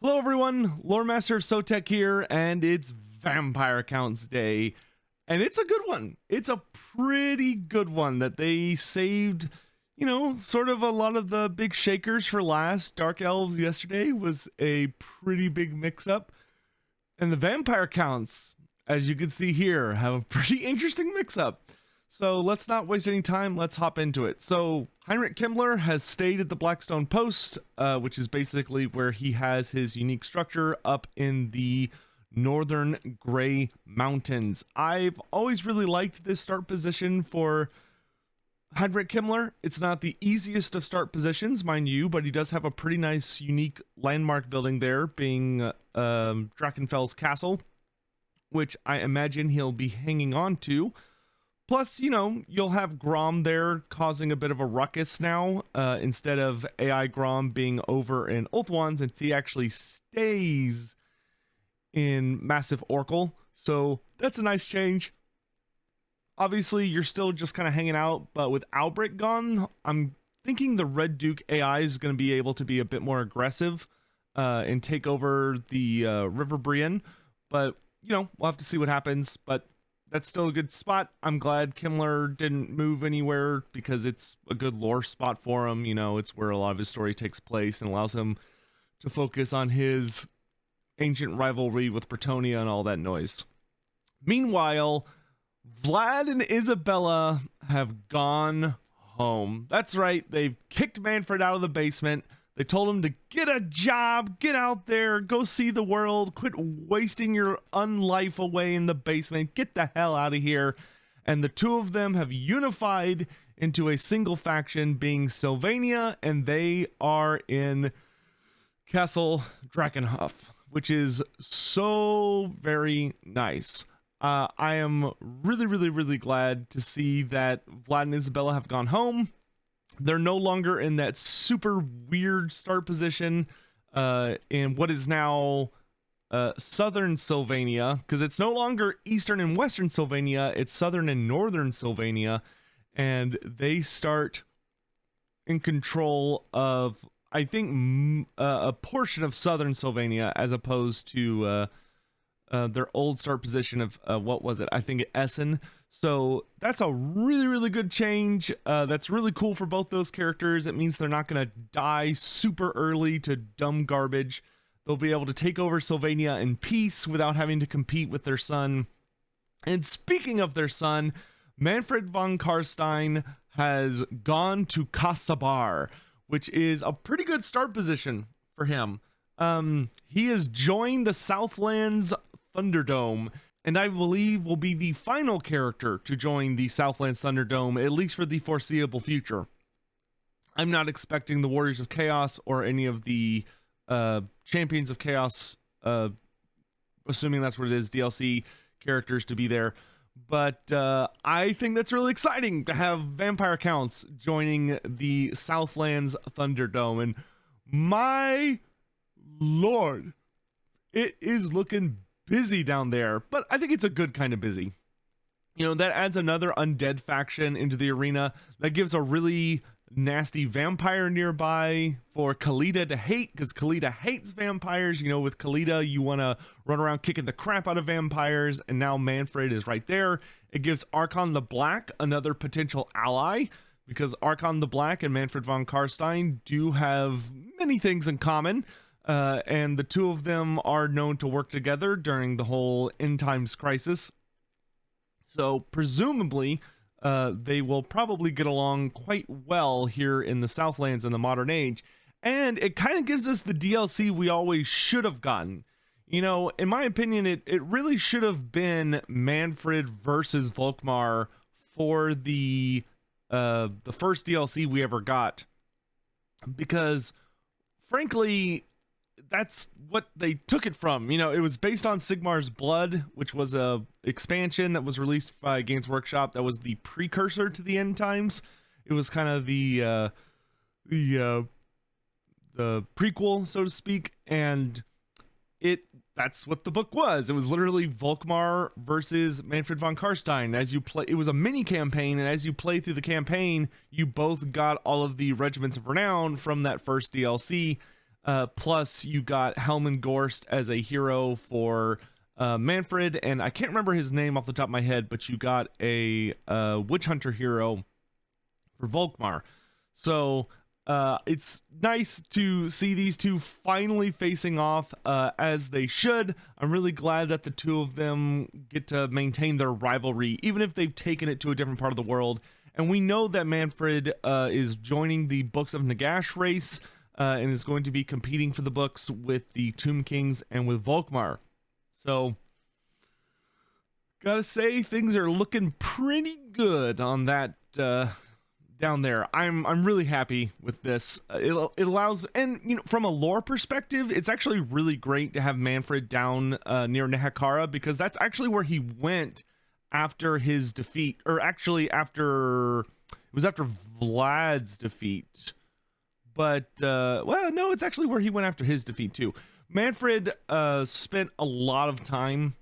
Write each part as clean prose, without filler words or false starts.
Hello everyone, Loremaster Sotek here, and it's Vampire Counts Day, and it's a good one. It's a pretty good one that they saved, sort of a lot of the big shakers for last. Dark Elves yesterday was a pretty big mix-up, and the Vampire Counts, as you can see here, have a pretty interesting mix-up. So let's not waste any time, let's hop into it. So Heinrich Himmler has stayed at the Blackstone Post, which is basically where he has his unique structure up in the Northern Grey Mountains. I've always really liked this start position for Heinrich Himmler. It's not the easiest of start positions, mind you, but he does have a pretty nice unique landmark building there, being Drachenfell's Castle, which I imagine he'll be hanging on to. Plus, you'll have Grom there causing a bit of a ruckus now, instead of AI Grom being over in Ulthuan, since he actually stays in Massive Oracle. So that's a nice change. Obviously, you're still just kind of hanging out, but with Albrecht gone, I'm thinking the Red Duke AI is going to be able to be a bit more aggressive and take over the River Brienne. But, we'll have to see what happens. But that's still a good spot. I'm glad Himmler didn't move anywhere because it's a good lore spot for him. It's where a lot of his story takes place and allows him to focus on his ancient rivalry with Bretonnia and all that noise. Meanwhile, Vlad and Isabella have gone home. That's right. They've kicked Manfred out of the basement. They told him to get a job, get out there, go see the world, quit wasting your unlife away in the basement, get the hell out of here. And the two of them have unified into a single faction, being Sylvania, and they are in Castle Drakenhof, which is so very nice. I am really glad to see that Vlad and Isabella have gone home. They're no longer in that super weird start position in what is now southern Sylvania, because it's no longer eastern and western Sylvania, it's southern and northern Sylvania, and they start in control of, I think, a portion of southern Sylvania, as opposed to their old start position of what was it? I think Essen. So that's a really good change. That's really cool for both those characters. It means they're not going to die super early to dumb garbage. They'll be able to take over Sylvania in peace without having to compete with their son. And speaking of their son, Manfred von Karstein has gone to Kasabar, which is a pretty good start position for him. He has joined the Southlands Thunderdome, and I believe will be the final character to join the Southlands Thunderdome, at least for the foreseeable future. I'm not expecting the Warriors of Chaos or any of the Champions of Chaos, assuming that's what it is, DLC characters to be there. But I think that's really exciting to have Vampire Counts joining the Southlands Thunderdome. And my lord, it is looking busy down there, but I think it's a good kind of busy. That adds another undead faction into the arena. That gives a really nasty vampire nearby for Khalida to hate, because Khalida hates vampires. With Khalida, you want to run around kicking the crap out of vampires, and now Manfred is right there. It gives Archon the Black another potential ally, because Archon the Black and Manfred von Karstein do have many things in common. And the two of them are known to work together during the whole end times crisis. So presumably, they will probably get along quite well here in the Southlands in the modern age. And it kind of gives us the DLC we always should have gotten. In my opinion, it really should have been Manfred versus Volkmar for the first DLC we ever got. Because, frankly, that's what they took it from. It was based on Sigmar's Blood, which was a expansion that was released by Games Workshop that was the precursor to the end times. It was kind of the prequel, so to speak, and that's what the book was. It was literally Volkmar versus Manfred von Karstein. As you play, it was a mini campaign, and as you play through the campaign, you both got all of the regiments of renown from that first DLC. Plus, you got Hellman Gorst as a hero for Manfred, and I can't remember his name off the top of my head, but you got a Witch Hunter hero for Volkmar. So it's nice to see these two finally facing off as they should. I'm really glad that the two of them get to maintain their rivalry, even if they've taken it to a different part of the world. And we know that Manfred is joining the Books of Nagash race and is going to be competing for the books with the Tomb Kings and with Volkmar. So, gotta say, things are looking pretty good on that down there. I'm really happy with this. It allows, and you know, from a lore perspective, it's actually really great to have Manfred down near Nehekara, because that's actually where he went after his defeat, or actually after, it was after Vlad's defeat. But well, no, it's actually where he went after his defeat too. Manfred spent a lot of time,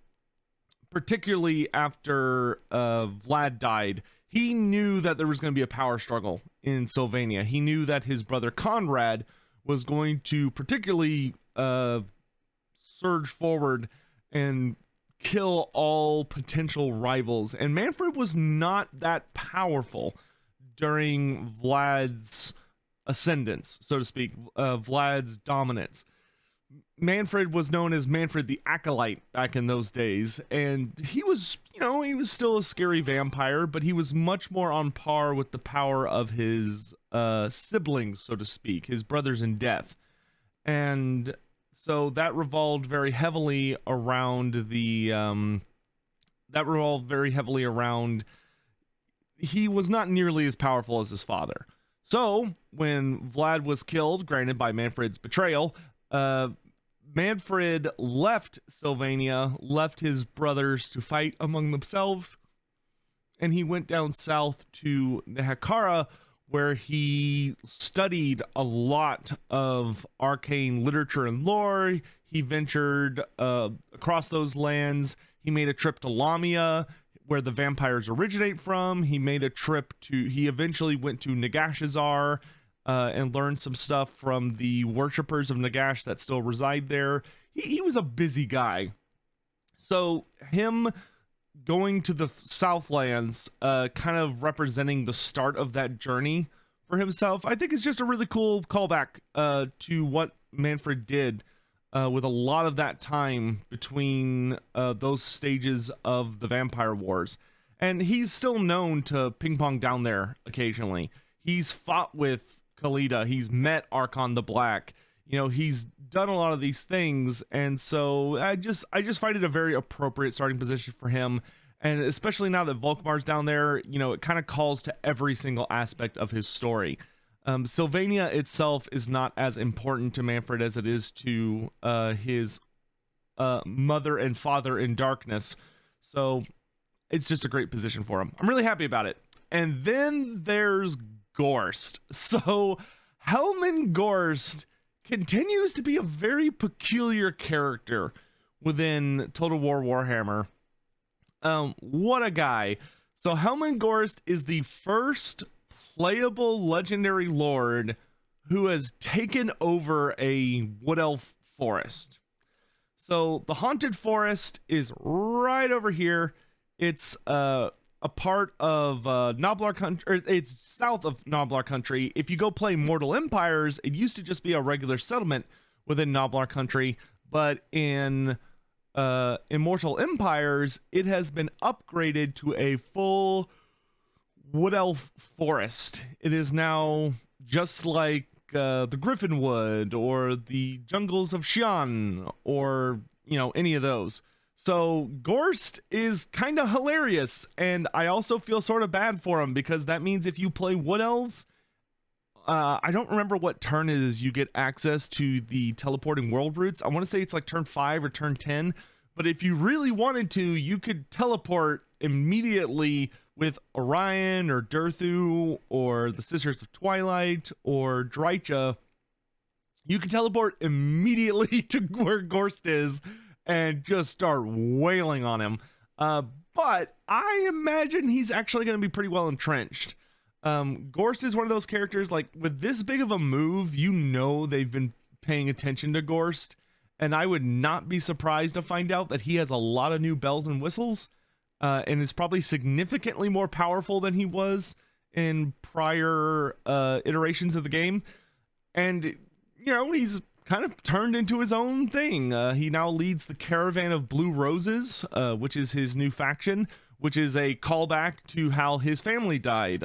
particularly after Vlad died. He knew that there was going to be a power struggle in Sylvania. He knew that his brother Conrad was going to particularly surge forward and kill all potential rivals. And Manfred was not that powerful during Vlad's ascendance, so to speak, Vlad's dominance. Manfred was known as Manfred the Acolyte back in those days, and he was, you know, he was still a scary vampire, but he was much more on par with the power of his siblings, so to speak, his brothers in death. And so that revolved very heavily around he was not nearly as powerful as his father. So when Vlad was killed, granted by Manfred's betrayal, Manfred left Sylvania, left his brothers to fight among themselves, and he went down south to Nehekara, where he studied a lot of arcane literature and lore. He ventured across those lands. He made a trip to Lamia, where the vampires originate from. He eventually went to Nagashazar, and learned some stuff from the worshippers of Nagash that still reside there. He was a busy guy. So him going to the Southlands, kind of representing the start of that journey for himself, I think is just a really cool callback to what Manfred did with a lot of that time between those stages of the Vampire Wars. And he's still known to ping pong down there occasionally. He's fought with Khalida, he's met Archon the Black, you know, he's done a lot of these things, and so I just find it a very appropriate starting position for him. And especially now that Volkmar's down there, you know, it kind of calls to every single aspect of his story. Sylvania itself is not as important to Manfred as it is to his mother and father in darkness, so it's just a great position for him. I'm really happy about it. And then there's Gorst. So Hellman Gorst continues to be a very peculiar character within Total War Warhammer. What a guy. So Hellman Gorst is the first playable legendary lord who has taken over a wood elf forest. So the haunted forest is right over here. It's a part of Noblar country, or it's south of Noblar country. If you go play Mortal Empires, it used to just be a regular settlement within Noblar country, but in Immortal Empires, it has been upgraded to a full wood elf forest. It is now just like the Griffinwood or the jungles of Xi'an, or, you know, any of those. So Gorst is kind of hilarious, and I also feel sort of bad for him, because that means if you play Wood Elves, I don't remember what turn it is you get access to the teleporting world routes. I want to say it's like turn 5 or turn 10, but if you really wanted to, you could teleport immediately with Orion or Durthu or the Sisters of Twilight or Drycha. You can teleport immediately to where Gorst is and just start wailing on him. But I imagine he's actually going to be pretty well entrenched. Gorst is one of those characters, like, with this big of a move, you know they've been paying attention to Gorst, and I would not be surprised to find out that he has a lot of new bells and whistles, and is probably significantly more powerful than he was in prior iterations of the game. And, you know, he's kind of turned into his own thing. He now leads the Caravan of Blue Roses, which is his new faction, which is a callback to how his family died.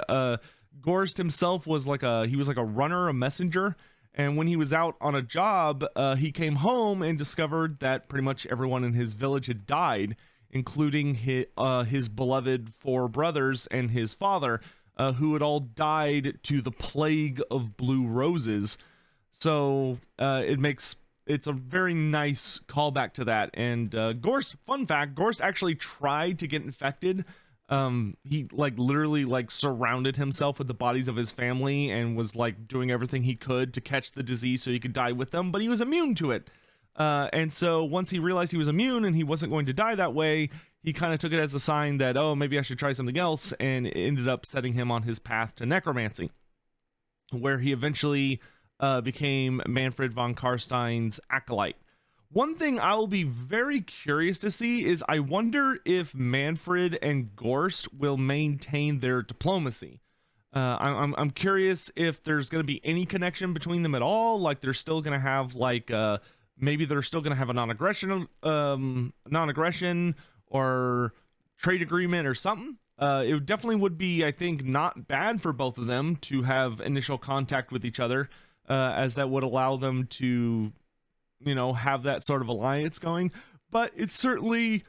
Gorst himself was like a runner, a messenger, and when he was out on a job, he came home and discovered that pretty much everyone in his village had died, including his beloved 4 brothers and his father, who had all died to the plague of blue roses. So it's a very nice callback to that. And Gorst, fun fact, Gorst actually tried to get infected. He literally surrounded himself with the bodies of his family and was doing everything he could to catch the disease so he could die with them, but he was immune to it. And so once he realized he was immune and he wasn't going to die that way, he kind of took it as a sign that, oh, maybe I should try something else, and it ended up setting him on his path to necromancy, where he eventually became Manfred von Carstein's acolyte. One thing I'll be very curious to see is I wonder if Manfred and Gorst will maintain their diplomacy. I'm curious if there's going to be any connection between them at all. Like they're still going to have maybe they're still going to have a non-aggression or trade agreement or something. It definitely would be, I think, not bad for both of them to have initial contact with each other, as that would allow them to, have that sort of alliance going. But it certainly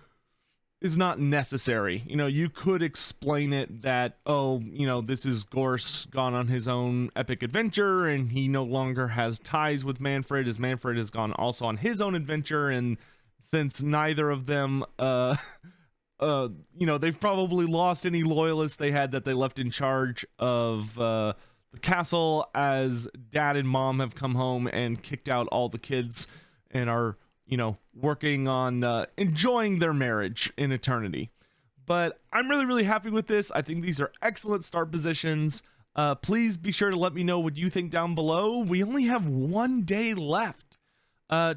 is not necessary. You could explain it that, this is Gorst gone on his own epic adventure and he no longer has ties with Manfred, as Manfred has gone also on his own adventure, and since neither of them they've probably lost any loyalists they had that they left in charge of the castle, as dad and mom have come home and kicked out all the kids and are working on enjoying their marriage in eternity. But I'm really, really happy with this. I think these are excellent start positions. Please be sure to let me know what you think down below. We only have 1 day left.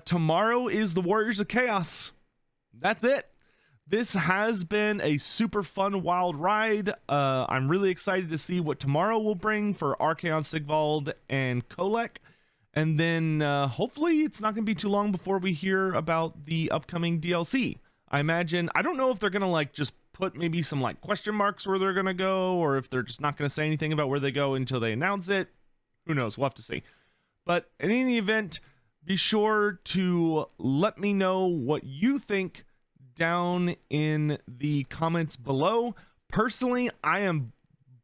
Tomorrow is the Warriors of Chaos. That's it. This has been a super fun, wild ride. I'm really excited to see what tomorrow will bring for Archaon, Sigvald, and Kolek. And then hopefully it's not going to be too long before we hear about the upcoming DLC. I imagine, I don't know if they're going to just put maybe some question marks where they're going to go, or if they're just not going to say anything about where they go until they announce it. Who knows? We'll have to see. But in any event, be sure to let me know what you think down in the comments below. Personally, I am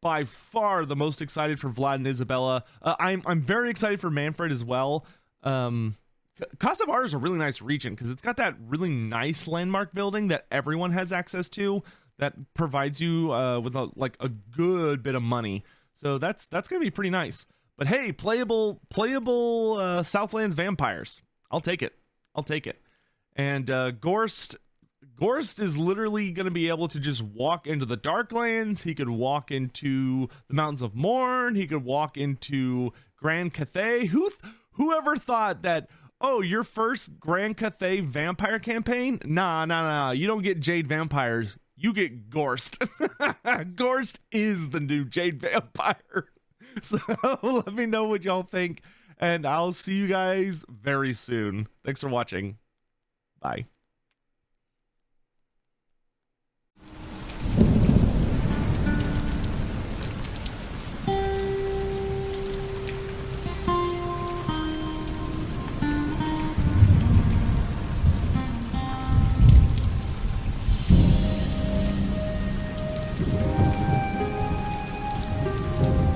by far the most excited for Vlad and Isabella. I'm very excited for Manfred as well. Kosovar is a really nice region because it's got that really nice landmark building that everyone has access to that provides you with a good bit of money. So that's gonna be pretty nice. But hey, playable Southlands vampires. I'll take it. And Gorst is literally going to be able to just walk into the Darklands. He could walk into the Mountains of Morn. He could walk into Grand Cathay. Whoever thought that, oh, your first Grand Cathay vampire campaign? Nah. You don't get Jade vampires. You get Gorst. Gorst is the new Jade vampire. So let me know what y'all think, and I'll see you guys very soon. Thanks for watching. Bye.